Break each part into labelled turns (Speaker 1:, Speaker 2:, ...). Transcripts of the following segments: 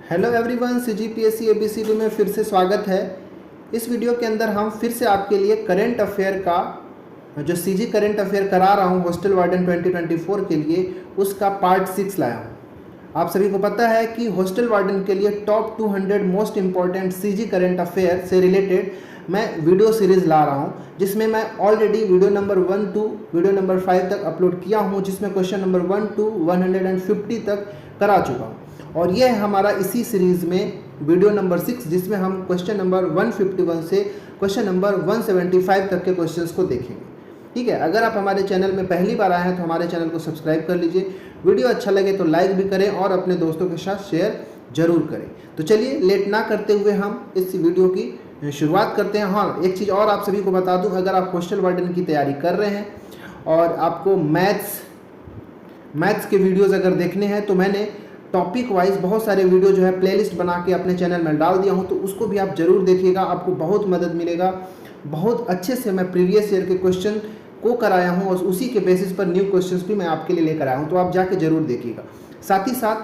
Speaker 1: Hello everyone, CGPSC ABCD में फिर से स्वागत है। इस वीडियो के अंदर हम फिर से आपके लिए करंट अफेयर का जो सीजी करंट अफेयर करा रहा हूँ हॉस्टल वार्डन 2024 के लिए, उसका पार्ट 6 लाया हूँ। आप सभी को पता है कि हॉस्टल वार्डन के लिए top 200 most important CG current affair से रिलेटेड मैं वीडियो सीरीज़ ला रहा हूँ, जिसमें मैं already video number 1 to video number 5 तक अपलोड किया हूँ, जिसमें क्वेश्चन नंबर 1 to 150 तक करा चुका हूँ। और यह है हमारा इसी सीरीज़ में वीडियो नंबर 6, जिसमें हम क्वेश्चन नंबर 151 से क्वेश्चन नंबर 175 तक के क्वेश्चंस को देखेंगे। ठीक है, अगर आप हमारे चैनल में पहली बार आए हैं तो हमारे चैनल को सब्सक्राइब कर लीजिए, वीडियो अच्छा लगे तो लाइक भी करें और अपने दोस्तों के साथ शेयर जरूर करें। तो चलिए लेट ना करते हुए हम इस वीडियो की शुरुआत करते हैं। हाँ, एक चीज़ और आप सभी को बता दूं, अगर आप हॉस्टल वार्डन की तैयारी कर रहे हैं और आपको मैथ्स के वीडियोज़ अगर देखने हैं, तो मैंने टॉपिक वाइज बहुत सारे वीडियो जो है प्लेलिस्ट बना के अपने चैनल में डाल दिया हूँ, तो उसको भी आप ज़रूर देखिएगा, आपको बहुत मदद मिलेगा। बहुत अच्छे से मैं प्रीवियस ईयर के क्वेश्चन को कराया हूँ और उसी के बेसिस पर न्यू क्वेश्चंस भी मैं आपके लिए लेकर आया हूँ, तो आप जाके ज़रूर देखिएगा। साथ ही साथ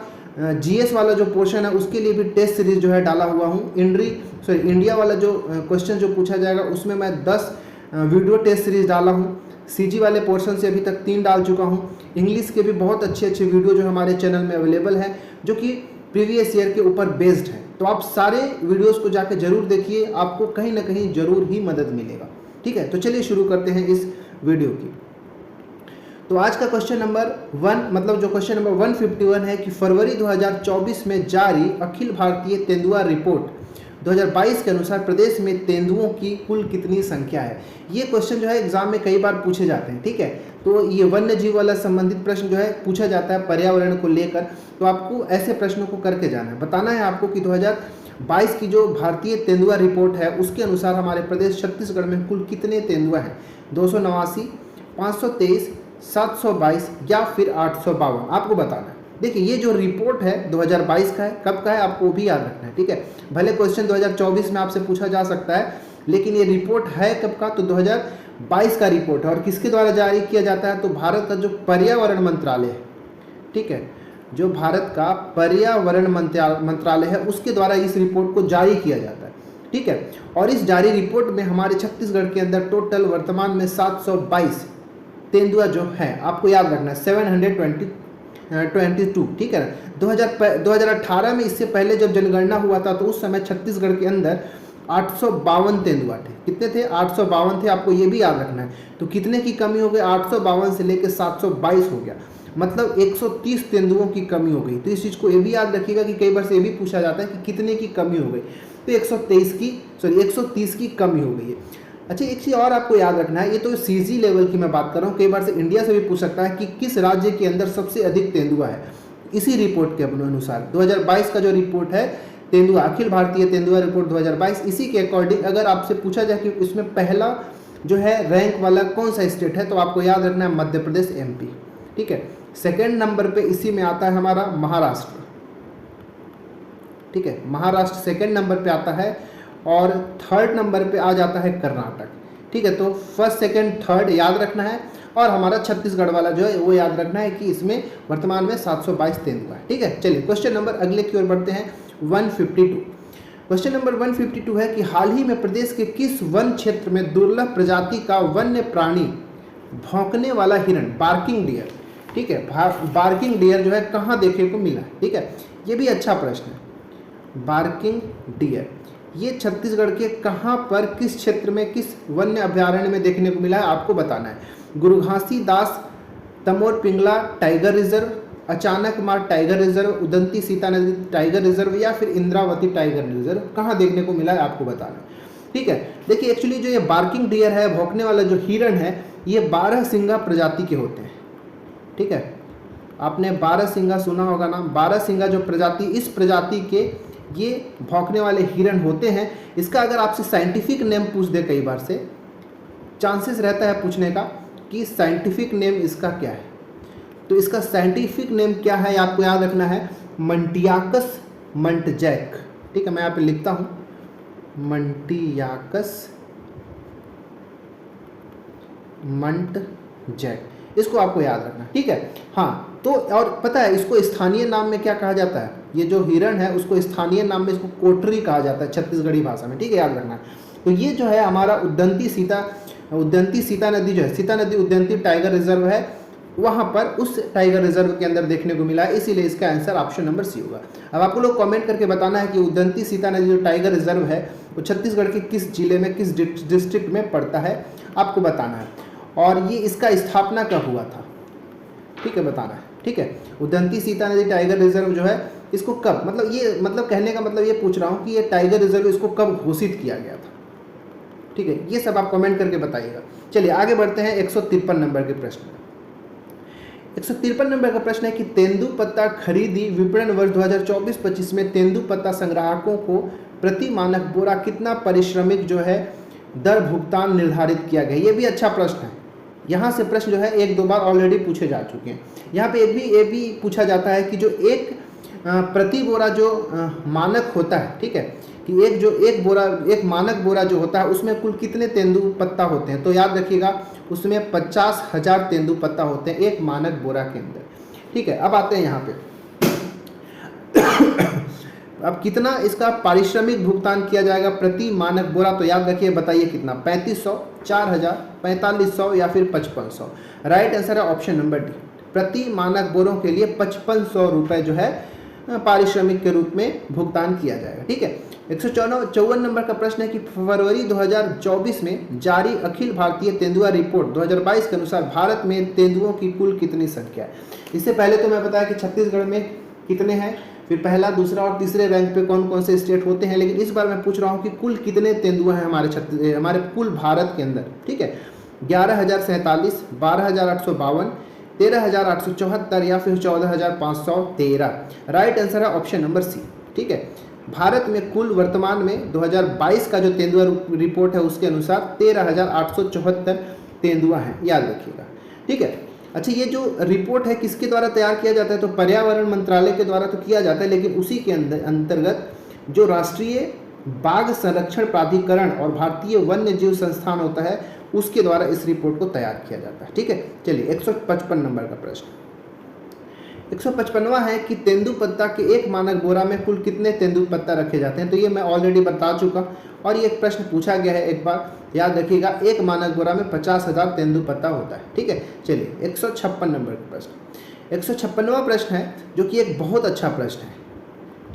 Speaker 1: जीएस वाला जो पोर्शन है उसके लिए भी टेस्ट सीरीज जो है डाला हुआ हूँ। इंडिया वाला जो क्वेश्चन जो पूछा जाएगा उसमें मैं 10 वीडियो टेस्ट सीरीज डाला हूँ। सीजी वाले पोर्शन से अभी तक 3 डाल चुका हूँ। इंग्लिश के भी बहुत अच्छे वीडियो जो हमारे चैनल में अवेलेबल हैं, जो कि प्रीवियस ईयर के ऊपर बेस्ड है। तो आप सारे वीडियोस को जाके जरूर देखिए, आपको कहीं ना कहीं जरूर ही मदद मिलेगा। ठीक है, तो चलिए शुरू करते हैं इस वीडियो की। तो आज का क्वेश्चन नंबर 1, मतलब जो क्वेश्चन नंबर 151 है कि फरवरी 2024 में जारी अखिल भारतीय तेंदुआ रिपोर्ट 2022 के अनुसार प्रदेश में तेंदुओं की कुल कितनी संख्या है। ये क्वेश्चन जो है एग्जाम में कई बार पूछे जाते हैं। ठीक है, तो ये वन्य जीव वाला संबंधित प्रश्न जो है पूछा जाता है पर्यावरण को लेकर, तो आपको ऐसे प्रश्नों को करके जाना है। बताना है आपको कि 2022 की जो भारतीय तेंदुआ रिपोर्ट है उसके अनुसार हमारे प्रदेश छत्तीसगढ़ में कुल कितने तेंदुआ हैं। 289, 523, 722 या फिर 852, आपको बताना है। देखिए, ये जो रिपोर्ट है 2022 का है, कब का है आपको भी याद रखना है। ठीक है, भले क्वेश्चन 2024 में आपसे पूछा जा सकता है, लेकिन ये रिपोर्ट है कब का, तो 2022 का रिपोर्ट है। और किसके द्वारा जारी किया जाता है, तो भारत का जो पर्यावरण मंत्रालय है, ठीक है, जो भारत का पर्यावरण मंत्रालय है उसके द्वारा इस रिपोर्ट को जारी किया जाता है। ठीक है, और इस जारी रिपोर्ट में हमारे छत्तीसगढ़ के अंदर टोटल वर्तमान में 722 तेंदुआ जो है, आपको याद रखना है 722। ठीक है ना, 2018 में इससे पहले जब जनगणना हुआ था तो उस समय छत्तीसगढ़ के अंदर 852 तेंदुआ थे। कितने थे? 852 थे, आपको ये भी याद रखना है। तो कितने की कमी हो गई? 852 से लेकर 722 हो गया, मतलब 130 तेंदुओं की कमी हो गई। तो इस चीज़ को ये भी याद रखिएगा कि कई बार से ये भी पूछा जाता है कि कितने की कमी हो गई, तो 130 की कमी हो गई है। अच्छा, एक चीज़ और आपको याद रखना है, ये तो सीजी लेवल की मैं बात कर रहा हूँ, कई बार से इंडिया से भी पूछ सकता है कि किस राज्य के अंदर सबसे अधिक तेंदुआ है। इसी रिपोर्ट के अनुसार 2022 का जो रिपोर्ट है तेंदुआ, अखिल भारतीय तेंदुआ रिपोर्ट 2022, इसी के अकॉर्डिंग अगर आपसे पूछा जाए कि इसमें पहला जो है रैंक वाला कौन सा स्टेट है, तो आपको याद रखना है मध्य प्रदेश, एमपी। ठीक है, सेकेंड नंबर पे इसी में आता है हमारा महाराष्ट्र। ठीक है, महाराष्ट्र सेकेंड नंबर पे आता है और थर्ड नंबर पे आ जाता है कर्नाटक। ठीक है, तो फर्स्ट सेकंड थर्ड याद रखना है, और हमारा छत्तीसगढ़ वाला जो है वो याद रखना है कि इसमें वर्तमान में 722 तेंदुआ है। ठीक है, चलिए क्वेश्चन नंबर अगले की ओर बढ़ते हैं। 152 क्वेश्चन नंबर 152 है कि हाल ही में प्रदेश के किस वन क्षेत्र में दुर्लभ प्रजाति का वन्य प्राणी भौंकने वाला हिरण, बार्किंग डियर, ठीक है, बार्किंग डियर जो है कहाँ देखने को मिला है। ठीक है, ये भी अच्छा प्रश्न है। बार्किंग डियर ये छत्तीसगढ़ के कहाँ पर, किस क्षेत्र में, किस वन्य अभ्यारण्य में देखने को मिला है, आपको बताना है। गुरुघासीदास तमोर पिंगला टाइगर रिजर्व, अचानक मार टाइगर रिजर्व, उदंती सीता नदी टाइगर रिजर्व, या फिर इंद्रावती टाइगर रिजर्व, कहाँ देखने को मिला है आपको बताना है। ठीक है, देखिए एक्चुअली जो ये बार्किंग डियर है, भौंकने वाला जो हिरण है, ये 12 सिंगा प्रजाति के होते हैं। ठीक है, आपने 12 सिंगा सुना होगा ना, 12 सिंगा जो प्रजाति, इस प्रजाति के ये भौंकने वाले हिरण होते हैं। इसका अगर आपसे साइंटिफिक नेम पूछ दे, कई बार से चांसेस रहता है पूछने का कि साइंटिफिक नेम इसका क्या है, तो इसका साइंटिफिक नेम क्या है आपको याद रखना है, मंटियाकस मंटजैक। ठीक है, मैं यहाँ पे लिखता हूँ मंटियाकस मंटजैक। इसको आपको याद रखना, ठीक है। हाँ, तो और पता है इसको स्थानीय नाम में क्या कहा जाता है, ये जो हिरण है उसको स्थानीय नाम में इसको कोटरी कहा जाता है छत्तीसगढ़ी भाषा में, ठीक है, याद रखना। तो ये जो है हमारा उद्यंती सीता नदी जो है, सीता नदी उद्यंती टाइगर रिजर्व है, वहाँ पर उस टाइगर रिजर्व के अंदर देखने को मिला है, इसीलिए इसका आंसर ऑप्शन नंबर सी होगा। अब आपको लोग कमेंट करके बताना है कि उद्यंती सीता नदी जो टाइगर रिजर्व है वो छत्तीसगढ़ के किस जिले में, किस डिस्ट्रिक्ट में पड़ता है, आपको बताना है। और ये इसका स्थापना कब हुआ था, ठीक है, बताना है, ठीक है। उद्यंती सीता नदी टाइगर रिजर्व जो है इसको कब, मतलब कहने का मतलब ये पूछ रहा हूँ कि ये टाइगर रिजर्व इसको कब घोषित किया गया था, ठीक है, ये सब आप कमेंट करके बताइएगा। चलिए आगे बढ़ते हैं 153 नंबर के प्रश्न में। 153 नंबर का प्रश्न है कि तेंदुपत्ता खरीदी विपणन वर्ष 2024-25 में तेंदुपत्ता संग्राहकों को प्रति मानक बोरा कितना पारिश्रमिक जो है दर भुगतान निर्धारित किया गया। ये भी अच्छा प्रश्न है, यहाँ से प्रश्न जो है 1-2 बार ऑलरेडी पूछे जा चुके हैं। यहाँ पे ये भी पूछा जाता है कि जो एक प्रति बोरा जो मानक होता है, ठीक है, कि एक मानक बोरा जो होता है उसमें कुल कितने तेंदुपत्ता होते हैं। तो याद रखिएगा उसमें 50,000 तेंदुपत्ता होते हैं एक मानक बोरा के अंदर, ठीक है। अब आते हैं यहाँ पे अब कितना इसका पारिश्रमिक भुगतान किया जाएगा प्रति मानक बोरा, तो याद रखिए, बताइए कितना, 3500, 4000, 4500 या फिर 5500। राइट आंसर है ऑप्शन नंबर डी, प्रति मानक बोरों के लिए 5500 रुपये जो है पारिश्रमिक के रूप में भुगतान किया जाएगा, ठीक है। 154 नंबर का प्रश्न है कि फरवरी 2024 में जारी अखिल भारतीय तेंदुआ रिपोर्ट 2022 के अनुसार भारत में तेंदुओं की कुल कितनी संख्या है। इससे पहले तो मैं बताया कि छत्तीसगढ़ में कितने हैं, फिर पहला, दूसरा और तीसरे रैंक पे कौन कौन से स्टेट होते हैं, लेकिन इस बार मैं पूछ रहा हूँ कि कुल कितने तेंदुआ हैं हमारे कुल भारत के अंदर, ठीक है। 11,047, 12,852, 13,874 या फिर 14,513। राइट आंसर है ऑप्शन नंबर सी, ठीक है। भारत में कुल वर्तमान में 2022 का जो तेंदुआ रिपोर्ट है उसके अनुसार 13,874 तेंदुआ हैं, याद रखिएगा, ठीक है। अच्छा, ये जो रिपोर्ट है किसके द्वारा तैयार किया जाता है, तो पर्यावरण मंत्रालय के द्वारा तो किया जाता है, लेकिन उसी के अंतर्गत जो राष्ट्रीय बाघ संरक्षण प्राधिकरण और भारतीय वन्य जीव संस्थान होता है उसके द्वारा इस रिपोर्ट को तैयार किया जाता है, ठीक है। चलिए 155 नंबर का प्रश्न, 155वां है कि तेंदुपत्ता के एक मानक बोरा में कुल कितने तेंदुपत्ता रखे जाते हैं। तो ये मैं ऑलरेडी बता चुका और ये प्रश्न पूछा गया है एक बार, याद रखिएगा, एक मानक बोरा में 50,000 तेंदुपत्ता होता है, ठीक है। चलिए 156 नंबर का प्रश्न, 156वां प्रश्न है जो कि एक बहुत अच्छा प्रश्न है,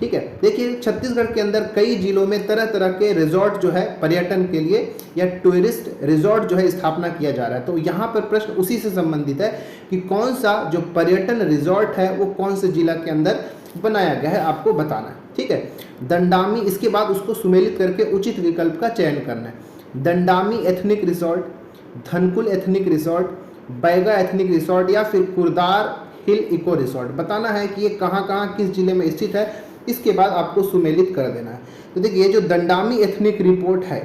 Speaker 1: ठीक है। देखिए छत्तीसगढ़ के अंदर कई जिलों में तरह तरह के रिजॉर्ट जो है पर्यटन के लिए या टूरिस्ट रिजॉर्ट जो है स्थापना किया जा रहा है। तो यहाँ पर प्रश्न उसी से संबंधित है कि कौन सा जो पर्यटन रिजॉर्ट है वो कौन से जिला के अंदर बनाया गया है, आपको बताना है, ठीक है। दंडामी, इसके बाद उसको सुमेलित करके उचित विकल्प का चयन करना है। Dandami ethnic resort, Dhankul ethnic resort, Baiga ethnic resort या फिर कुरदार हिल इको रिजॉर्ट। बताना है कि ये कहाँ कहाँ किस जिले में स्थित है, इसके बाद आपको सुमेलित कर देना है। तो देखिए ये जो दंडामी एथनिक रिपोर्ट है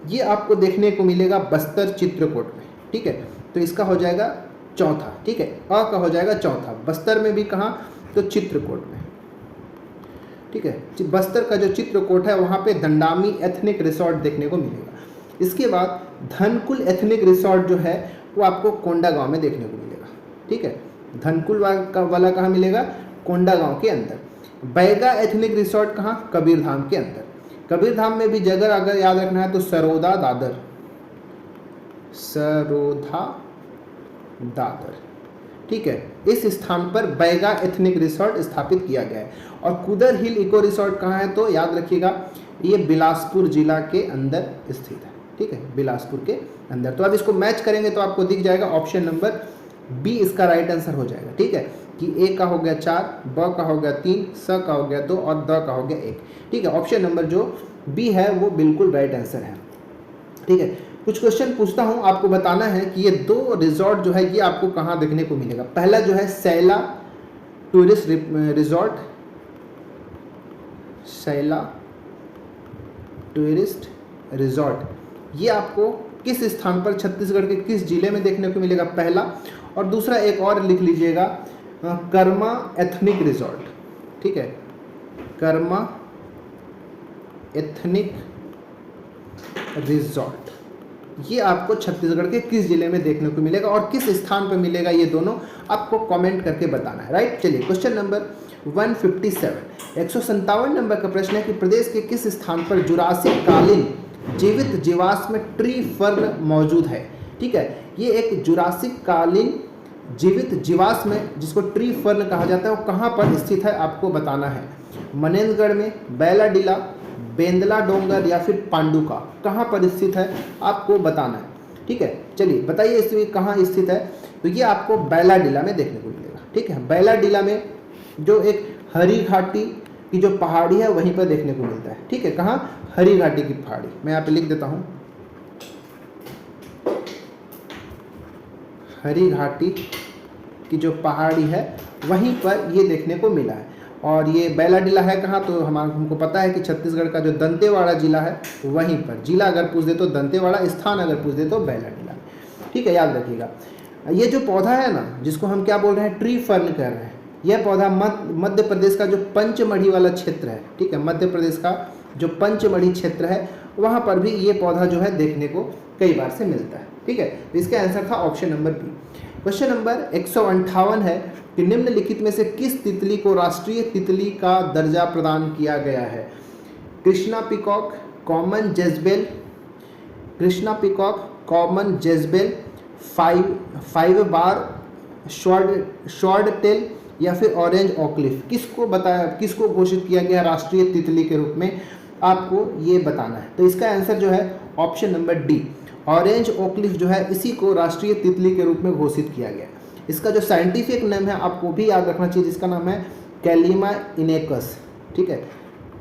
Speaker 1: ये आपको देखने को मिलेगा बस्तर चित्रकूट में, ठीक है। तो इसका हो जाएगा चौथा, ठीक है, अ का हो जाएगा चौथा। बस्तर में भी कहाँ, तो चित्रकूट में, ठीक है। बस्तर का जो चित्रकूट है वहाँ पे दंडामी एथनिक रिसोर्ट देखने को मिलेगा। इसके बाद धनकुल एथनिक रिसोर्ट जो है वो आपको कोंडागांव में देखने को मिलेगा, ठीक है। धनकुल वाला कहाँ मिलेगा, कोंडागांव के अंदर। बैगा एथनिक रिसोर्ट कहाँ, कबीरधाम के अंदर। कबीरधाम में भी जगह अगर याद रखना है तो सरोदा दादर, सरोधा दादर, ठीक है। इस स्थान पर बैगा एथनिक रिसोर्ट स्थापित किया गया है। और कुदर हिल इको रिसोर्ट कहाँ है, तो याद रखिएगा ये बिलासपुर जिला के अंदर स्थित है, ठीक है, बिलासपुर के अंदर। तो अब इसको मैच करेंगे तो आपको दिख जाएगा ऑप्शन नंबर बी इसका राइट आंसर हो जाएगा, ठीक है। कि ए का हो गया 4, ब का हो गया 3, स का हो गया 2 और द का हो गया 1, ठीक है। ऑप्शन नंबर जो बी है वो बिल्कुल राइट आंसर है, ठीक है। कुछ क्वेश्चन पूछता हूँ, आपको बताना है कि ये 2 रिजॉर्ट जो है ये आपको कहाँ देखने को मिलेगा। पहला जो है Saila tourist resort, Saila tourist resort, ये आपको किस स्थान पर छत्तीसगढ़ के किस जिले में देखने को मिलेगा, पहला। और दूसरा एक और लिख लीजिएगा, कर्मा एथनिक रिजॉर्ट, ठीक है, कर्मा एथनिक रिजॉर्ट, ये आपको छत्तीसगढ़ के किस जिले में देखने को मिलेगा और किस स्थान पर मिलेगा, ये दोनों आपको कमेंट करके बताना है, राइट। चलिए क्वेश्चन नंबर 157, 157 नंबर का प्रश्न है कि प्रदेश के किस स्थान पर जुरासिक कालीन जीवित जीवाश्म ट्री फर्न मौजूद है। ठीक है, ये एक जुरासिक कालीन जीवित जीवाश्म है जिसको ट्री फर्न कहा जाता है, वो कहाँ पर स्थित है आपको बताना है। मनेंद्रगढ़ में, बैलाडीला, बेंदला डोंगर या फिर पांडुका, कहाँ पर स्थित है आपको बताना है। ठीक है, चलिए बताइए इसमें कहाँ स्थित है। तो ये आपको बैलाडीला में देखने को मिलेगा। ठीक है, बैलाडीला में जो एक हरी घाटी की जो पहाड़ी है वहीं पर देखने को मिलता है। ठीक है, कहाँ, हरी घाटी की पहाड़ी, मैं यहाँ पे लिख देता हूँ, हरी घाटी की जो पहाड़ी है वहीं पर ये देखने को मिला है। और ये बैलाडीला है कहाँ, तो हमको पता है कि छत्तीसगढ़ का जो दंतेवाड़ा जिला है वहीं पर, जिला अगर पूछ दे तो दंतेवाड़ा, स्थान अगर पूछ दे तो बैलाडीला। ठीक है, याद रखिएगा। ये जो पौधा है ना, जिसको हम क्या बोल रहे हैं, ट्री फर्न कह रहे हैं, यह पौधा मध्य प्रदेश का जो पंचमढ़ी वाला क्षेत्र है, ठीक है, मध्य प्रदेश का जो पंचमढ़ी क्षेत्र है वहाँ पर भी ये पौधा जो है देखने को कई बार से मिलता है। ठीक है, तो इसका आंसर था option number B. Question number 158 है कि निम्नलिखित में से किस तितली को राष्ट्रीय तितली का दर्जा प्रदान किया गया है। Krishna peacock, common jezebel, Krishna peacock, common jezebel, five बार शॉर्ट टेल या फिर ऑरेंज ऑकलिफ, किसको घोषित किया गया राष्ट्रीय तितली के रूप में, आपको ये बताना है। तो इसका आंसर जो है ऑप्शन नंबर डी, ऑरेंज ऑकलिफ जो है इसी को राष्ट्रीय तितली के रूप में घोषित किया गया। इसका जो साइंटिफिक नेम है आपको भी याद रखना चाहिए, जिसका नाम है कैलिमा इनेकस। ठीक है,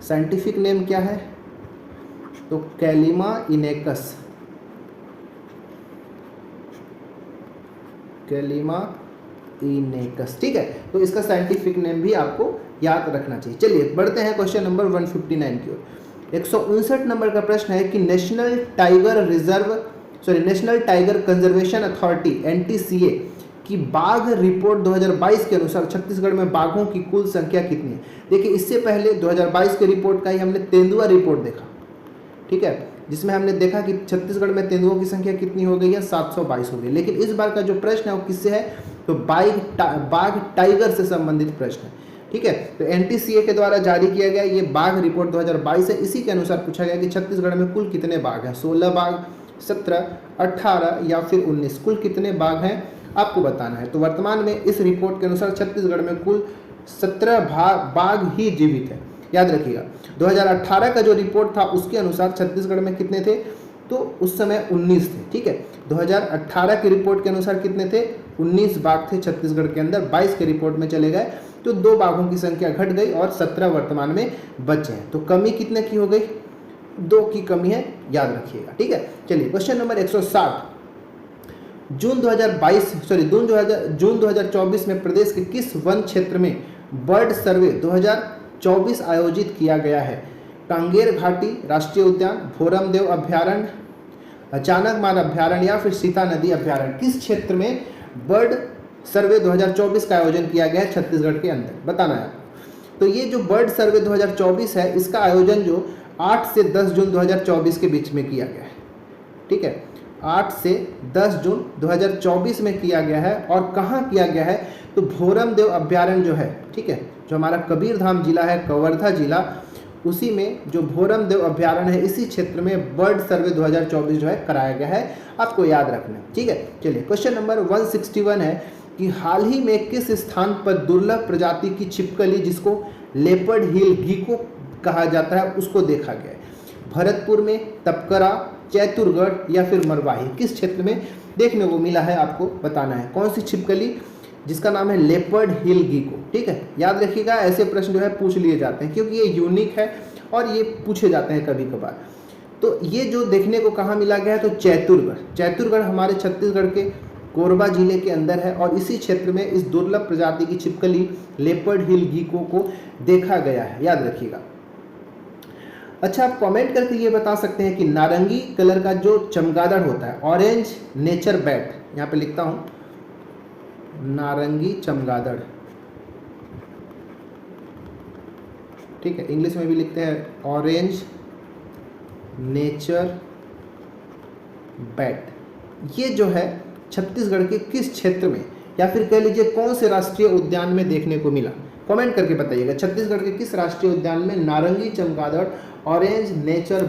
Speaker 1: साइंटिफिक नेम क्या है, तो कैलिमा इनेकस, कैलिमा इनेकस। ठीक है, तो इसका साइंटिफिक नेम भी आपको याद रखना चाहिए। चलिए बढ़ते हैं क्वेश्चन नंबर 159 की ओर। 159 नंबर का प्रश्न है कि national tiger conservation authority NTCA की बाघ रिपोर्ट 2022 के अनुसार छत्तीसगढ़ में बाघों की कुल संख्या कितनी है। देखिए, इससे पहले 2022 के रिपोर्ट का ही हमने तेंदुआ रिपोर्ट देखा। ठीक है, जिसमें हमने देखा कि छत्तीसगढ़ में तेंदुओं की संख्या कितनी हो गई है, 722 हो गई। लेकिन इस बार का जो प्रश्न है वो किससे है, तो बाघ टाइगर से संबंधित प्रश्न है। ठीक है, तो NTCA के द्वारा जारी किया गया ये बाघ रिपोर्ट 2022 है। इसी के अनुसार पूछा गया कि छत्तीसगढ़ में कुल कितने बाघ हैं, 16 बाघ, 17, 18 या फिर 19, कुल कितने बाघ हैं आपको बताना है। तो वर्तमान में इस रिपोर्ट के अनुसार छत्तीसगढ़ में कुल 17 बाघ ही जीवित है। याद रखिएगा, 2018 का जो रिपोर्ट था उसके अनुसार छत्तीसगढ़ में कितने थे, तो उस समय 19 थे। ठीक है, 2018 की रिपोर्ट के अनुसार कितने थे, 19 बाघ थे छत्तीसगढ़ के अंदर। 22 के रिपोर्ट में चले गए तो 2 बाघों की संख्या घट गई और 17 वर्तमान में बचे हैं। तो कमी कितने की हो गई, 2 की कमी है, याद रखिएगा। ठीक है, चलिए क्वेश्चन नंबर 160, जून 2024 में प्रदेश के किस वन क्षेत्र में बर्ड सर्वे 2024 आयोजित किया गया है। कांगेर घाटी राष्ट्रीय उद्यान, भोरमदेव अभ्यारण्य, अचानकमार अभ्यारण्य या फिर सीता नदी अभ्यारण्य, किस क्षेत्र में बर्ड सर्वे 2024 का आयोजन किया गया है छत्तीसगढ़ के अंदर, बताना है। तो ये जो बर्ड सर्वे 2024 है इसका आयोजन जो 8 से 10 जून 2024 के बीच में किया गया है। ठीक है, 8 से 10 जून 2024 में किया गया है। और कहाँ किया गया है, तो भोरमदेव अभ्यारण्य जो है, ठीक है, जो हमारा कबीरधाम जिला है, कवर्धा जिला, उसी में जो भोरमदेव अभ्यारण्य है इसी क्षेत्र में बर्ड सर्वे 2024 जो है कराया गया है, आपको याद रखना है। ठीक है, चलिए क्वेश्चन नंबर 161 है कि हाल ही में किस स्थान पर दुर्लभ प्रजाति की छिपकली जिसको लेपर्ड हिल गीको कहा जाता है उसको देखा गया है। भरतपुर में, तपकरा, चैतुरगढ़ या फिर मरवाही, किस क्षेत्र में देखने को मिला है आपको बताना है। कौन सी छिपकली, जिसका नाम है लेपर्ड हिल गीको। ठीक है, याद रखिएगा, ऐसे प्रश्न जो है पूछ लिए जाते हैं क्योंकि ये यूनिक है और ये पूछे जाते हैं कभी कभार। तो ये जो देखने को कहाँ मिला गया है, तो चैतुरगढ़ हमारे छत्तीसगढ़ के कोरबा जिले के अंदर है और इसी क्षेत्र में इस दुर्लभ प्रजाति की छिपकली लेपर्ड हिल गीको को देखा गया है, याद रखिएगा। अच्छा, आप कमेंट करके ये बता सकते हैं कि नारंगी कलर का जो चमगादड़ होता है, ऑरेंज नेचर बैट, यहाँ पे लिखता हूँ नारंगी चमगादड़, ठीक है, इंग्लिश में भी लिखते हैं ऑरेंज नेचर बैट, ये जो है छत्तीसगढ़ के किस क्षेत्र में या फिर कह लीजिए कौन से राष्ट्रीय उद्यान में देखने को मिला? कमेंट करके बताइएगा। छत्तीसगढ़ के किस राष्ट्रीय उद्यान में नारंगी चमगादड़ ऑरेंज नेचर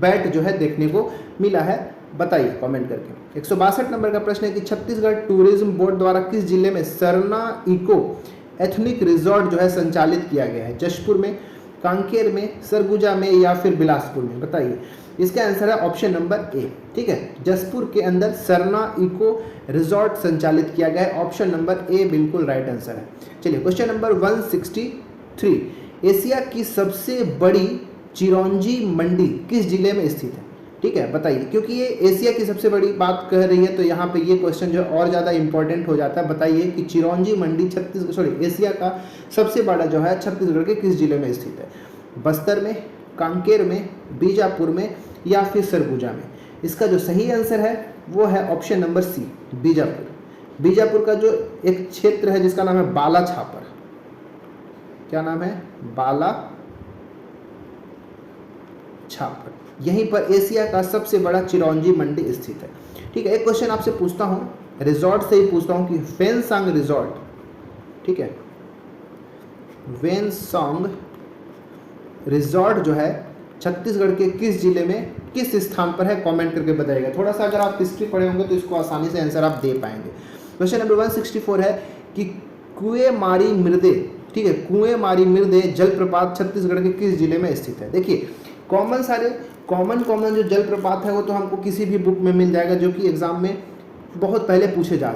Speaker 1: बैट जो है देखने को मिला है? बताइए कमेंट करके। 162 नंबर का प्रश्न है कि छत्तीसगढ़ टूरिज्म बोर्ड द्वारा किस जिले में सरना इको एथनिक रिजॉर्ट जो है संचालित किया गया है? जशपुर में, कांकेर में, सरगुजा में या फिर बिलासपुर में? बताइए। इसका आंसर है ऑप्शन नंबर ए। ठीक है, जशपुर के अंदर सरना इको रिजॉर्ट संचालित किया गया है। ऑप्शन नंबर ए बिल्कुल राइट आंसर है। चलिए क्वेश्चन नंबर 163, एशिया की सबसे बड़ी चिरौंजी मंडी किस जिले में स्थित है? ठीक है, बताइए। क्योंकि ये एशिया की सबसे बड़ी बात कह रही है तो यहाँ पे ये क्वेश्चन जो और ज़्यादा इंपॉर्टेंट हो जाता है। बताइए कि चिरौंजी मंडी एशिया का सबसे बड़ा जो है छत्तीसगढ़ के किस जिले में स्थित है? बस्तर में, कांकेर में, बीजापुर में या फिर सरगुजा में? इसका जो सही आंसर है वो है option number C, Bijapur. Bijapur का जो एक क्षेत्र है जिसका नाम है बाला छापर, क्या नाम है? बाला छापर, यहीं पर एशिया का सबसे बड़ा चिरौंजी मंडी स्थित है। ठीक है, एक क्वेश्चन आपसे पूछता हूँ, रिजॉर्ट से ही पूछता हूँ कि वेनसांग रिजॉर्ट, ठीक है, वेनसांग रिजॉर्ट जो है छत्तीसगढ़ के किस जिले में किस स्थान पर है? कमेंट करके बताइएगा। थोड़ा सा अगर आप हिस्ट्री पढ़े होंगे तो इसको आसानी से आंसर आप दे पाएंगे। क्वेश्चन नंबर 164 है कि कुएमारी मृदे, ठीक है, कुएमारी मृदे जलप्रपात छत्तीसगढ़ के किस जिले में स्थित है? देखिए कॉमन जो जलप्रपात है वो तो हमको किसी भी बुक में मिल जाएगा जो कि एग्जाम में बहुत पहले पूछे जा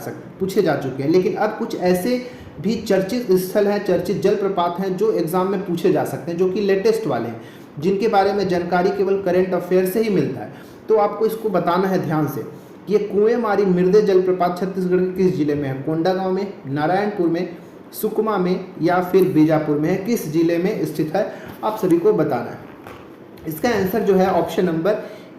Speaker 1: चुके हैं, लेकिन अब कुछ ऐसे भी चर्चित स्थल हैं, चर्चित जलप्रपात हैं जो एग्जाम में पूछे जा सकते हैं, जो कि लेटेस्ट वाले हैं, जिनके बारे में जानकारी केवल करंट अफेयर से ही मिलता है। तो आपको इसको बताना है ध्यान से कि ये कुएमारी मृदे जलप्रपात छत्तीसगढ़ के किस जिले में है? कोंडागांव में, नारायणपुर में, सुकमा में या फिर बीजापुर में है? किस जिले में स्थित है? आप सभी को बताना है। इसका आंसर जो है ऑप्शन नंबर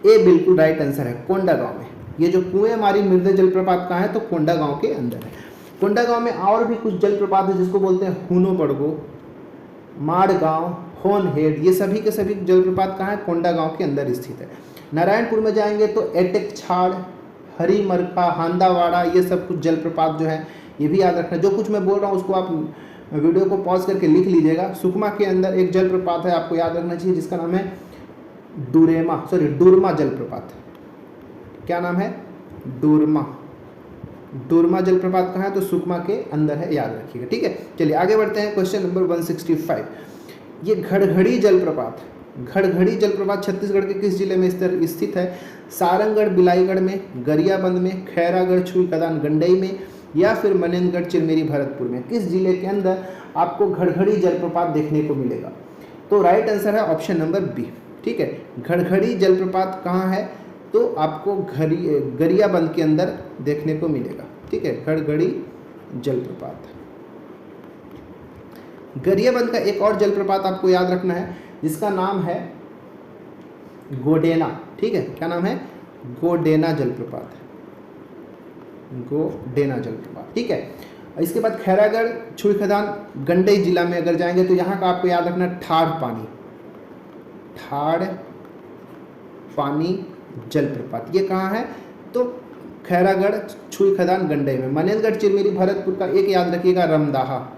Speaker 1: ए बिल्कुल राइट आंसर है, कोंडागांव में। ये जो कुएमारी मृदे जलप्रपात कहाँ है? तो कोंडागांव के अंदर है। कोंडागांव में और भी कुछ जलप्रपात है जिसको बोलते हैं हुनो बड़गो, माड़गांव, होनहेड, ये सभी के सभी जलप्रपात कहाँ है? कोंडागांव के अंदर स्थित है। नारायणपुर में जाएंगे तो एटेक छाड़, हरिमरका, हांदावाड़ा, ये सब कुछ जलप्रपात जो है ये भी याद रखना। जो कुछ मैं बोल रहा हूँ उसको आप वीडियो को पॉज करके लिख लीजिएगा। सुकमा के अंदर एक जलप्रपात है, आपको याद रखना चाहिए, जिसका नाम है डुरमा जलप्रपात। क्या नाम है? डुरमा जलप्रपात कहाँ है? तो सुकमा के अंदर है, याद रखिएगा। ठीक है, चलिए आगे बढ़ते हैं। क्वेश्चन नंबर 165, ये घड़घड़ी जलप्रपात छत्तीसगढ़ के किस जिले में स्थित है? सारंगढ़ बिलाईगढ़ में, गरियाबंद में, खैरागढ़ छुई खदान गंडई में या फिर मनेंद्रगढ़ चिरमिरी भरतपुर में? किस जिले के अंदर आपको घड़घड़ी जलप्रपात देखने को मिलेगा? तो राइट आंसर है ऑप्शन नंबर बी। ठीक है, घड़घड़ी जलप्रपात कहाँ है? तो आपको गरियाबंद के अंदर देखने को मिलेगा। ठीक है, घड़घड़ी जलप्रपात। गरियाबंद का एक और जलप्रपात आपको याद रखना है जिसका नाम है गोडेना। ठीक है, क्या नाम है? गोडेना जलप्रपात। ठीक है, इसके बाद खैरागढ़ छुई खदान गंडई जिला में अगर जाएंगे तो यहाँ का आपको याद रखना ठाड़ पानी जलप्रपात। ये कहाँ है? तो खैरागढ़ छुई खदान गंडई में। मनेंद्रगढ़ चिरमिरी भरतपुर का एक याद रखिएगा रमदाहा,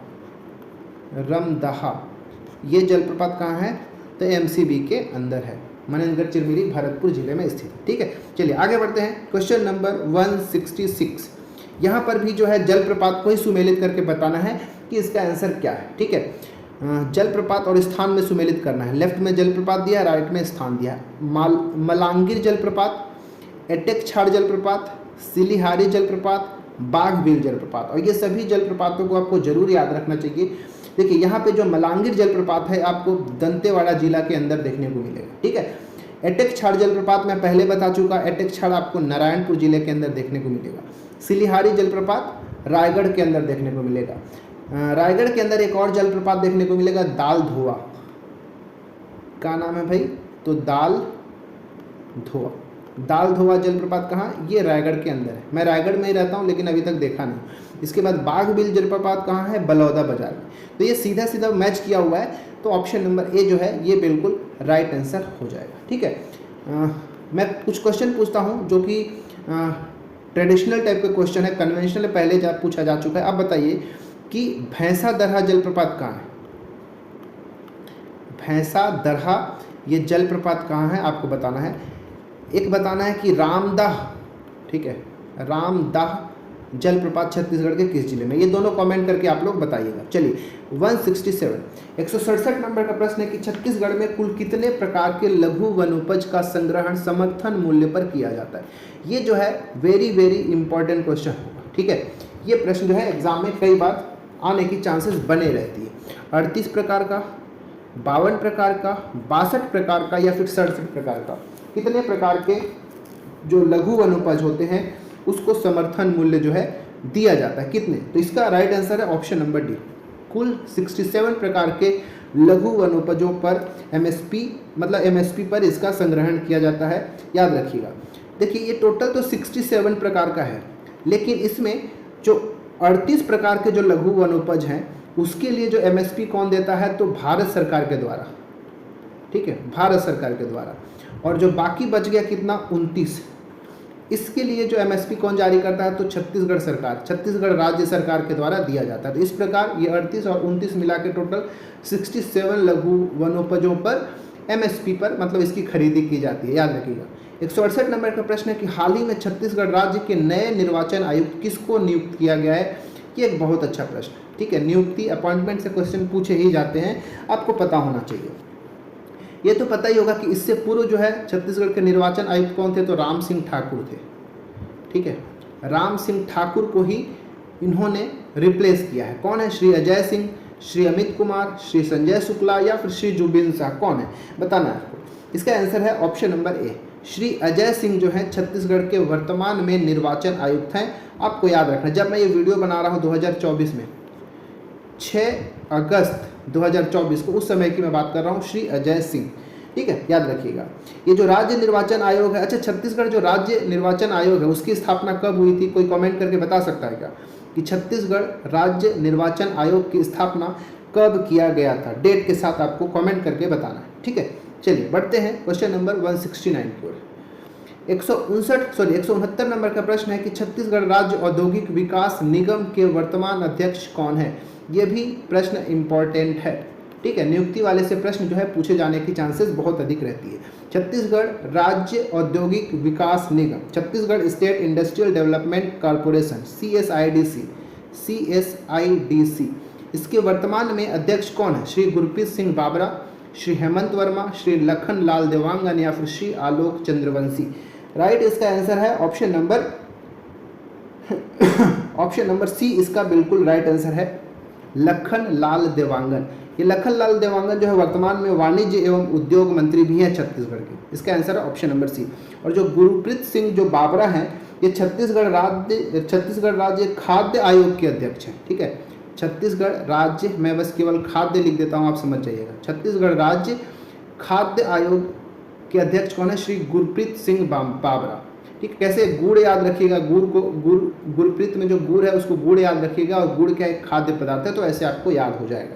Speaker 1: ये जलप्रपात कहाँ है? तो एमसीबी के अंदर है, मनेंद्रगढ़ चिरमिरी भरतपुर जिले में स्थित है। ठीक है, चलिए आगे बढ़ते हैं। क्वेश्चन नंबर 166, यहाँ पर भी जो है जलप्रपात को ही सुमेलित करके बताना है कि इसका आंसर क्या है। ठीक है, जलप्रपात और स्थान में सुमेलित करना है। लेफ्ट में जलप्रपात दिया, राइट में स्थान दिया। मलांगीर जलप्रपात, एटेक छाड़ जलप्रपात, सिलीहारी जलप्रपात, बाघबिल जलप्रपात, और ये सभी जलप्रपातों को आपको जरूर याद रखना चाहिए। देखिए यहाँ पे जो मलांगीर जलप्रपात है आपको दंतेवाड़ा जिला के अंदर देखने को मिलेगा। ठीक है, एटेक छाड़ जलप्रपात मैं पहले बता चुका, एटेक छाड़ आपको नारायणपुर जिले के अंदर देखने को मिलेगा। सिलीहारी जलप्रपात रायगढ़ के अंदर देखने को मिलेगा। रायगढ़ के अंदर एक और जलप्रपात देखने को मिलेगा, दाल धोआ। क्या नाम है भाई? तो दाल धोआ जलप्रपात कहाँ? ये रायगढ़ के अंदर है। मैं रायगढ़ में ही रहता हूँ लेकिन अभी तक देखा नहीं। इसके बाद बाघबिल जलप्रपात कहाँ है? बलौदा बाजार में। तो ये सीधा मैच किया हुआ है, तो ऑप्शन नंबर ए जो है ये बिल्कुल राइट आंसर हो जाएगा। ठीक है, मैं कुछ क्वेश्चन पूछता हूँ जो कि ट्रेडिशनल टाइप के क्वेश्चन है, कन्वेंशनल पहले पूछा जा चुका है। अब बताइए कि भैंसा दरहा जलप्रपात कहाँ है? भैंसा दरहा ये जलप्रपात कहाँ है आपको बताना है। एक बताना है कि रामदाह, ठीक है, रामदाह जलप्रपात छत्तीसगढ़ के किस जिले में? ये दोनों कमेंट करके आप लोग बताइएगा। चलिए 167 नंबर का प्रश्न है कि छत्तीसगढ़ में कुल कितने प्रकार के लघु वनोपज का संग्रहण समर्थन मूल्य पर किया जाता है? ये जो है वेरी वेरी इंपॉर्टेंट क्वेश्चन होगा, ठीक है। ये प्रश्न जो है एग्जाम में कई बार आने की चांसेस बने रहती है। 38 प्रकार का, 52 प्रकार का, 62 प्रकार का या फिर 67 प्रकार का, कितने प्रकार के जो लघु वनोपज होते हैं उसको समर्थन मूल्य जो है दिया जाता है, कितने? तो इसका राइट आंसर है ऑप्शन नंबर डी, कुल 67 प्रकार के लघु वनोपजों पर एमएसपी मतलब एमएसपी पर इसका संग्रहण किया जाता है, याद रखिएगा। देखिए ये टोटल तो 67 प्रकार का है, लेकिन इसमें जो 38 प्रकार के जो लघु वनोपज हैं उसके लिए जो एमएसपी कौन देता है? तो भारत सरकार के द्वारा, ठीक है, भारत सरकार के द्वारा। और जो बाकी बच गया कितना, 29, इसके लिए जो एमएसपी कौन जारी करता है? तो छत्तीसगढ़ सरकार, छत्तीसगढ़ राज्य सरकार के द्वारा दिया जाता है। तो इस प्रकार ये 38 और 29 मिला के टोटल 67 लघु वनोपजों पर एमएसपी पर मतलब इसकी खरीदी की जाती है, याद रखिएगा। 168 नंबर का प्रश्न है कि हाल ही में छत्तीसगढ़ राज्य के नए निर्वाचन आयुक्त किसको नियुक्त किया गया है? ये एक बहुत अच्छा प्रश्न, ठीक है। नियुक्ति अपॉइंटमेंट से क्वेश्चन पूछे ही जाते हैं, आपको पता होना चाहिए। ये तो पता ही होगा कि इससे पूर्व जो है छत्तीसगढ़ के निर्वाचन आयुक्त कौन थे? तो राम सिंह ठाकुर थे, ठीक है। राम सिंह ठाकुर को ही इन्होंने रिप्लेस किया है। कौन है? श्री अजय सिंह, श्री अमित कुमार, श्री संजय शुक्ला या फिर श्री जुबिन शाह, कौन है बताना है आपको। इसका आंसर है option number A, Shri Ajay Singh जो है छत्तीसगढ़ के वर्तमान में निर्वाचन आयुक्त हैं। आपको याद रखना, जब मैं ये वीडियो बना रहा हूँ 2024 में 6 अगस्त 2024 को, उस समय की मैं बात कर रहा हूँ, श्री अजय सिंह, ठीक है, याद रखिएगा। ये जो राज्य निर्वाचन आयोग है, अच्छा छत्तीसगढ़ जो राज्य निर्वाचन आयोग है उसकी स्थापना कब हुई थी? कोई कमेंट करके बता सकता है क्या कि छत्तीसगढ़ राज्य निर्वाचन आयोग की स्थापना कब किया गया था? डेट के साथ आपको कमेंट करके बताना है, ठीक है। चलिए बढ़ते हैं क्वेश्चन नंबर 169 की ओर। 169 नंबर का प्रश्न है कि छत्तीसगढ़ राज्य औद्योगिक विकास निगम के वर्तमान अध्यक्ष कौन है? ये भी प्रश्न इंपॉर्टेंट है, ठीक है। नियुक्ति वाले से प्रश्न जो है पूछे जाने की चांसेस बहुत अधिक रहती है। Chhattisgarh Rajya Audyogik Vikas Nigam, Chhattisgarh state industrial development corporation, CSIDC, इसके वर्तमान में अध्यक्ष कौन है? श्री गुरप्रीत सिंह बाबरा, श्री हेमंत वर्मा, श्री लखन लाल देवांगन या फिर श्री आलोक चंद्रवंशी। राइट, इसका आंसर है ऑप्शन नंबर सी, इसका बिल्कुल राइट आंसर है लखन लाल देवांगन। ये लखन लाल देवांगन जो है वर्तमान में वाणिज्य एवं उद्योग मंत्री भी हैं छत्तीसगढ़ के। इसका आंसर है ऑप्शन नंबर सी। और जो गुरप्रीत सिंह जो बाबरा हैं ये छत्तीसगढ़ राज्य खाद्य आयोग के अध्यक्ष हैं, ठीक है। छत्तीसगढ़ राज्य, मैं बस केवल खाद्य लिख देता हूँ, आप समझ जाइएगा। छत्तीसगढ़ राज्य खाद्य आयोग के अध्यक्ष कौन है? श्री गुरप्रीत सिंह बाबरा, ठीक है। कैसे? गुड़ याद रखिएगा, गुरप्रीत में जो गुड़ है उसको गुड़ याद रखिएगा, और गुड़ क्या एक खाद्य पदार्थ है, तो ऐसे आपको याद हो जाएगा।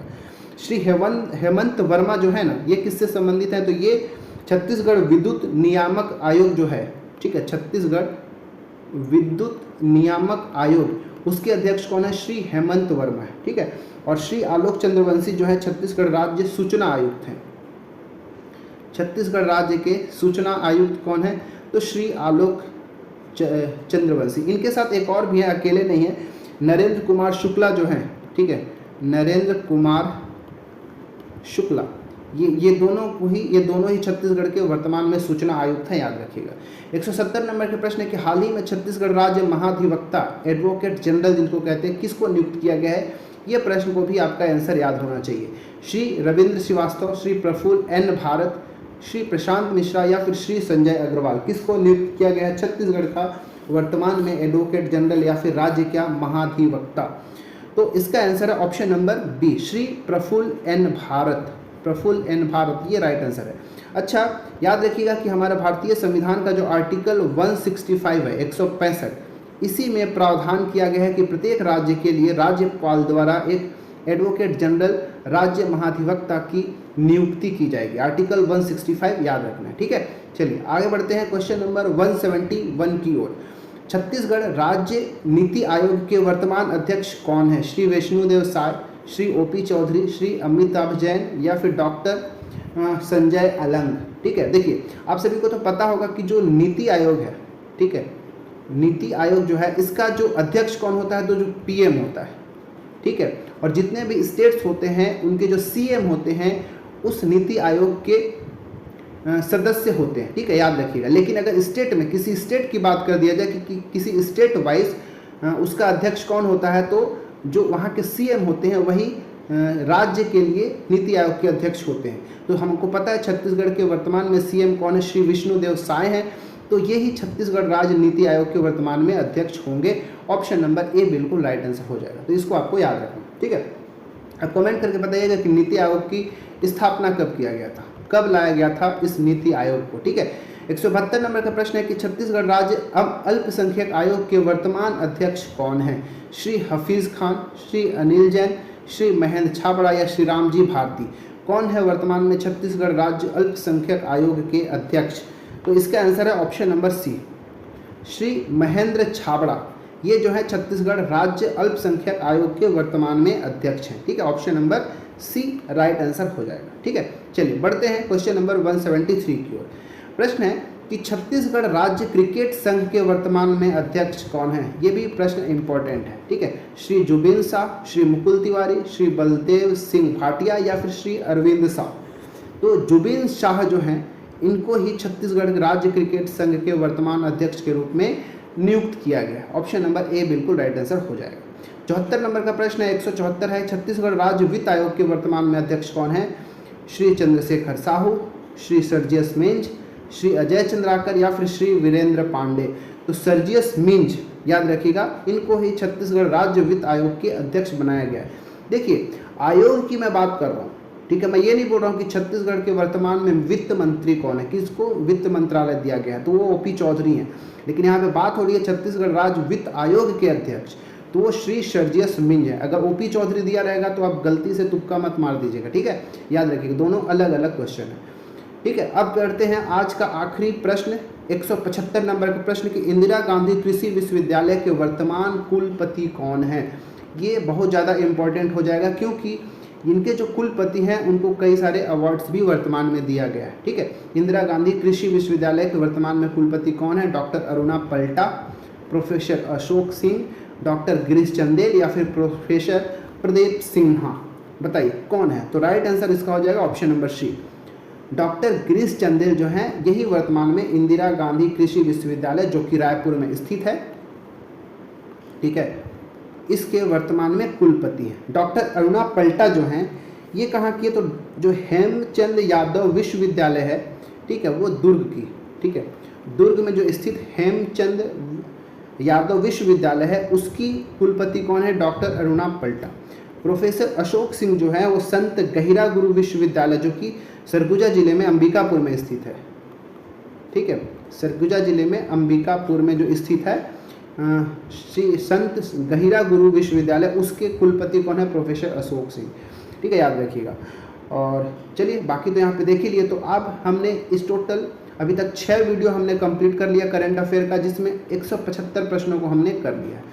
Speaker 1: श्री हेमंत वर्मा जो है ना, ये किससे संबंधित है? तो ये छत्तीसगढ़ विद्युत नियामक आयोग जो है, ठीक है, छत्तीसगढ़ विद्युत नियामक आयोग, उसके अध्यक्ष कौन है? श्री हेमंत वर्मा है, ठीक है। और श्री आलोक चंद्रवंशी जो है छत्तीसगढ़ राज्य सूचना आयुक्त हैं। छत्तीसगढ़ राज्य के सूचना आयुक्त कौन है? तो श्री आलोक चंद्रवंशी। इनके साथ एक और भी है, अकेले नहीं है, नरेंद्र कुमार शुक्ला जो है, ठीक है, नरेंद्र कुमार शुक्ला, ये दोनों ही छत्तीसगढ़ के वर्तमान में सूचना आयुक्त हैं, याद रखिएगा। 170 नंबर के प्रश्न है कि हाल ही में छत्तीसगढ़ राज्य महाधिवक्ता एडवोकेट जनरल जिनको कहते हैं किसको नियुक्त किया गया है? ये प्रश्न को भी आपका आंसर याद होना चाहिए। श्री रविंद्र श्रीवास्तव, श्री प्रफुल्ल एन भारत, श्री प्रशांत मिश्रा या फिर श्री संजय अग्रवाल, किसको नियुक्त किया गया है छत्तीसगढ़ का वर्तमान में एडवोकेट जनरल या फिर राज्य क्या महाधिवक्ता? तो इसका आंसर है option number B, Shri Praful N Bharat, Praful N Bharat, ये राइट आंसर है। अच्छा, याद रखिएगा कि हमारा भारतीय संविधान का जो आर्टिकल 165 है, 165, इसी में प्रावधान किया गया है कि प्रत्येक राज्य के लिए राज्यपाल द्वारा एक एडवोकेट जनरल राज्य महाधिवक्ता की नियुक्ति की जाएगी। आर्टिकल 165 याद रखना है, ठीक है। चलिए आगे बढ़ते हैं क्वेश्चन नंबर 171 की ओर। छत्तीसगढ़ राज्य नीति आयोग के वर्तमान अध्यक्ष कौन है? श्री वैष्णोदेव साय, श्री ओपी चौधरी, श्री अमिताभ जैन या फिर डॉक्टर संजय अलंग। ठीक है, देखिए आप सभी को तो पता होगा कि जो नीति आयोग है, ठीक है, नीति आयोग जो है इसका जो अध्यक्ष कौन होता है, तो जो पीएम होता है, ठीक है। और जितने भी स्टेट्स होते हैं उनके जो सीएम होते हैं उस नीति आयोग के सदस्य होते हैं, ठीक है, याद रखिएगा। लेकिन अगर स्टेट में किसी स्टेट की बात कर दिया जाए कि किसी स्टेट वाइज उसका अध्यक्ष कौन होता है, तो जो वहाँ के सीएम होते हैं वही राज्य के लिए नीति आयोग के अध्यक्ष होते हैं। तो हमको पता है छत्तीसगढ़ के वर्तमान में सीएम कौन है, श्री विष्णुदेव साय हैं। तो ये ही छत्तीसगढ़ राज्य नीति आयोग के वर्तमान में अध्यक्ष होंगे। ऑप्शन नंबर ए बिल्कुल राइट आंसर हो जाएगा। तो इसको आपको याद रखना, ठीक है। अब कमेंट करके बताइएगा कि नीति आयोग की स्थापना कब किया गया था, कब लाया गया था इस नीति आयोग को, ठीक है। 172 नंबर का प्रश्न है कि छत्तीसगढ़ राज्य अल्पसंख्यक आयोग के वर्तमान अध्यक्ष कौन है? श्री हफीज खान, श्री अनिल जैन, श्री महेंद्र छाबड़ा या श्री रामजी भारती। कौन है वर्तमान में छत्तीसगढ़ राज्य अल्पसंख्यक आयोग के अध्यक्ष? तो इसका आंसर है option number C, Shri Mahendra Chhabra. ये जो है छत्तीसगढ़ राज्य अल्पसंख्यक आयोग के वर्तमान में अध्यक्ष हैं, ठीक है। Option number C right answer हो जाएगा, ठीक है। चलिए बढ़ते हैं क्वेश्चन नंबर 173 की ओर। प्रश्न है कि छत्तीसगढ़ राज्य क्रिकेट संघ के वर्तमान में अध्यक्ष कौन है? ये भी प्रश्न इंपॉर्टेंट है, ठीक है। श्री जुबिन शाह, श्री मुकुल तिवारी, श्री बलदेव सिंह भाटिया या फिर श्री अरविंद शाह। तो जुबिन शाह जो हैं इनको ही छत्तीसगढ़ राज्य क्रिकेट संघ के वर्तमान अध्यक्ष के रूप में नियुक्त किया गया। ऑप्शन नंबर ए बिल्कुल राइट आंसर हो जाएगा। 74 नंबर का प्रश्न है, 174 है, छत्तीसगढ़ राज्य वित्त आयोग के वर्तमान में अध्यक्ष कौन है? श्री चंद्रशेखर साहू, श्री सर्जियस मिंज, श्री अजय चंद्राकर या फिर श्री वीरेंद्र पांडे। तो सर्जियस मिंज याद रखिएगा, इनको ही छत्तीसगढ़ राज्य वित्त आयोग के अध्यक्ष बनाया गया है। देखिए आयोग की मैं बात कर रहा हूँ, ठीक है, मैं ये नहीं बोल रहा हूँ कि छत्तीसगढ़ के वर्तमान में वित्त मंत्री कौन है, किसको वित्त मंत्रालय दिया गया है, तो वो ओपी चौधरी हैं। लेकिन यहाँ पे बात हो रही है छत्तीसगढ़ राज्य वित्त आयोग के अध्यक्ष, तो वो श्री सर्जियस मिंज है। अगर ओपी चौधरी दिया रहेगा तो आप गलती से तुक्का मत मार दीजिएगा, ठीक है, याद रखिएगा, दोनों अलग अलग क्वेश्चन है, ठीक है। अब करते हैं आज का आखिरी प्रश्न, 175 नंबर का प्रश्न कि इंदिरा गांधी कृषि विश्वविद्यालय के वर्तमान कुलपति कौन है? ये बहुत ज़्यादा इंपॉर्टेंट हो जाएगा क्योंकि इनके जो कुलपति हैं उनको कई सारे अवार्ड्स भी वर्तमान में दिया गया है, ठीक है। इंदिरा गांधी कृषि विश्वविद्यालय के वर्तमान में कुलपति कौन है? डॉक्टर अरुणा पल्टा, प्रोफेसर अशोक सिंह, डॉक्टर गिरीश चंदेल या फिर प्रोफेसर प्रदीप सिन्हा। बताइए कौन है? तो राइट आंसर इसका हो जाएगा option number C, doctor Girish Chandel जो हैं यही वर्तमान में इंदिरा गांधी कृषि विश्वविद्यालय जो कि रायपुर में स्थित है, ठीक है, इसके वर्तमान में कुलपति हैं। डॉक्टर अरुणा पल्टा जो हैं ये कहाँ की है? तो जो हेमचंद यादव विश्वविद्यालय है, ठीक है, वो दुर्ग की, ठीक है, दुर्ग में जो स्थित हेमचंद यादव विश्वविद्यालय है उसकी कुलपति कौन है? डॉक्टर अरुणा पल्टा। प्रोफेसर अशोक सिंह जो है वो संत गहिरा गुरु विश्वविद्यालय जो कि सरगुजा जिले में अंबिकापुर में स्थित है, ठीक है, सरगुजा जिले में अंबिकापुर में जो स्थित है श्री संत गहिरा गुरु विश्वविद्यालय, उसके कुलपति कौन है? प्रोफेसर अशोक सिंह, ठीक है, याद रखिएगा। और चलिए बाकी तो यहाँ पे देख ही लिए। तो अब हमने इस टोटल अभी तक 6 वीडियो हमने कंप्लीट कर लिया करंट अफेयर का, जिसमें 175 प्रश्नों को हमने कर लिया है।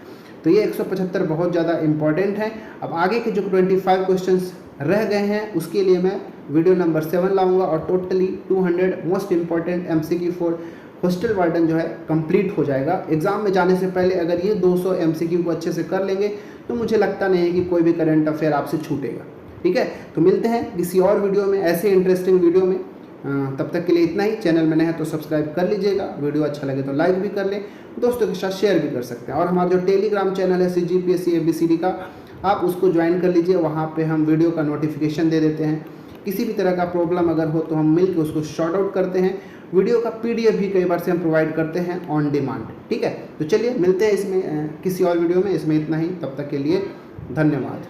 Speaker 1: तो ये 175 बहुत ज़्यादा इंपॉर्टेंट है। अब आगे के जो 25 क्वेश्चंस रह गए हैं उसके लिए मैं वीडियो नंबर 7 लाऊंगा और totally 200 most important MCQ for hostel warden जो है कंप्लीट हो जाएगा। एग्जाम में जाने से पहले अगर ये 200 MCQ को अच्छे से कर लेंगे तो मुझे लगता नहीं है कि कोई भी करंट अफेयर आपसे छूटेगा, ठीक है। तो मिलते हैं किसी और वीडियो में, ऐसे इंटरेस्टिंग वीडियो में। तब तक के लिए इतना ही। चैनल में नए हैं तो सब्सक्राइब कर लीजिएगा, वीडियो अच्छा लगे तो लाइक भी कर लें, दोस्तों के साथ शेयर भी कर सकते हैं। और हमारा जो टेलीग्राम चैनल है CGPSC ABCD का, आप उसको ज्वाइन कर लीजिए, वहाँ पे हम वीडियो का नोटिफिकेशन दे देते हैं। किसी भी तरह का प्रॉब्लम अगर हो तो हम मिल के उसको शॉर्ट आउट करते हैं। वीडियो का PDF भी कई बार से हम प्रोवाइड करते हैं ऑन डिमांड, ठीक है। तो चलिए मिलते हैं इसमें किसी और वीडियो में। इसमें इतना ही, तब तक के लिए धन्यवाद।